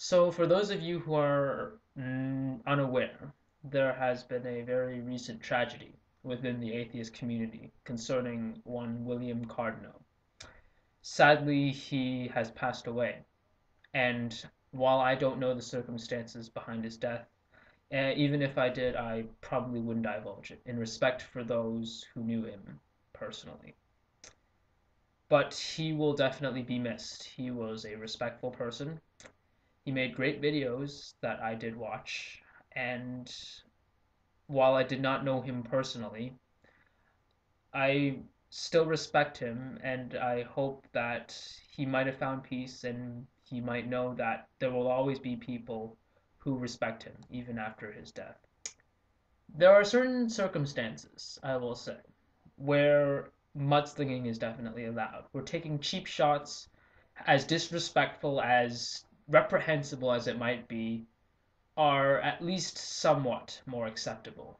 So, for those of you who are unaware, there has been a very recent tragedy within the atheist community concerning one William Cardno. Sadly, he has passed away, and while I don't know the circumstances behind his death, even if I did, I probably wouldn't divulge it in respect for those who knew him personally. But he will definitely be missed. He was a respectful person. He made great videos that I did watch, and while I did not know him personally, I still respect him, and I hope that he might have found peace and he might know that there will always be people who respect him, even after his death. There are certain circumstances, I will say, where mudslinging is definitely allowed. We're taking cheap shots, as disrespectful, as reprehensible as it might be, are at least somewhat more acceptable.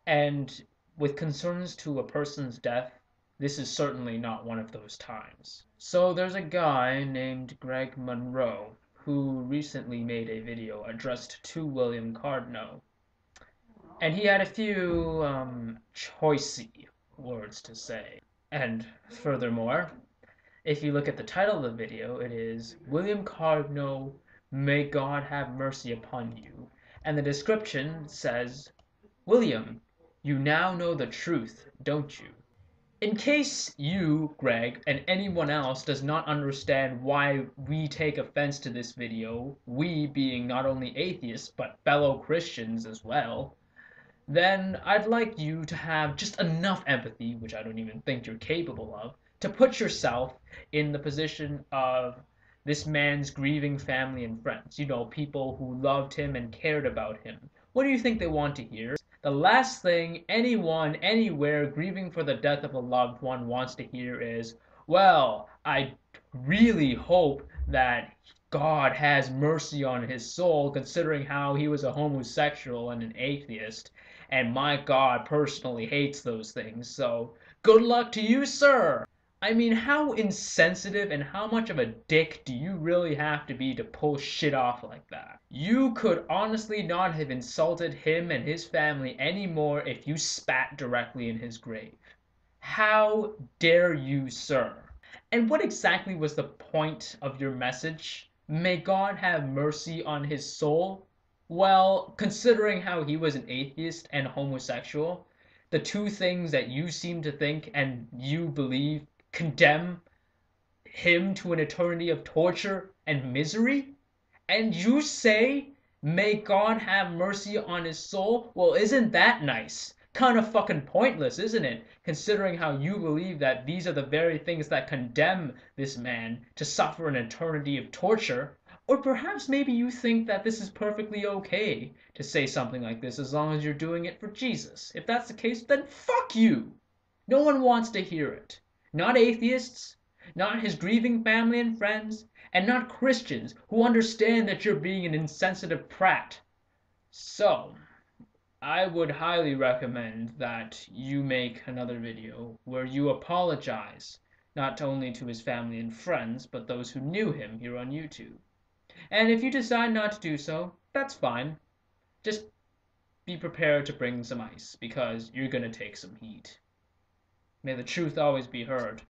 And with concerns to a person's death, this is certainly not one of those times. So there's a guy named Greg Monroe who recently made a video addressed to William Cardno, and he had a few choicey words to say. And furthermore, if you look at the title of the video, it is William Cardno, May God Have Mercy Upon You. And the description says, William, you now know the truth, don't you? In case you, Greg, and anyone else does not understand why we take offense to this video, we being not only atheists but fellow Christians as well, then I'd like you to have just enough empathy, which I don't even think you're capable of, to put yourself in the position of this man's grieving family and friends. You know, people who loved him and cared about him. What do you think they want to hear? The last thing anyone, anywhere grieving for the death of a loved one wants to hear is, well, I really hope that God has mercy on his soul, considering how he was a homosexual and an atheist, and my God personally hates those things, so good luck to you, sir! I mean, how insensitive and how much of a dick do you really have to be to pull shit off like that? You could honestly not have insulted him and his family any more if you spat directly in his grave. How dare you, sir? And what exactly was the point of your message? May God have mercy on his soul? Well, considering how he was an atheist and homosexual, the two things that you seem to think and you believe condemn him to an eternity of torture and misery? And you say, may God have mercy on his soul? Well, isn't that nice? Kind of fucking pointless, isn't it? Considering how you believe that these are the very things that condemn this man to suffer an eternity of torture. Or perhaps maybe you think that this is perfectly okay to say something like this as long as you're doing it for Jesus. If that's the case, then fuck you! No one wants to hear it. Not atheists, not his grieving family and friends, and not Christians who understand that you're being an insensitive prat. So, I would highly recommend that you make another video where you apologize, not only to his family and friends, but those who knew him here on YouTube. And if you decide not to do so, that's fine. Just be prepared to bring some ice, because you're gonna take some heat. May the truth always be heard.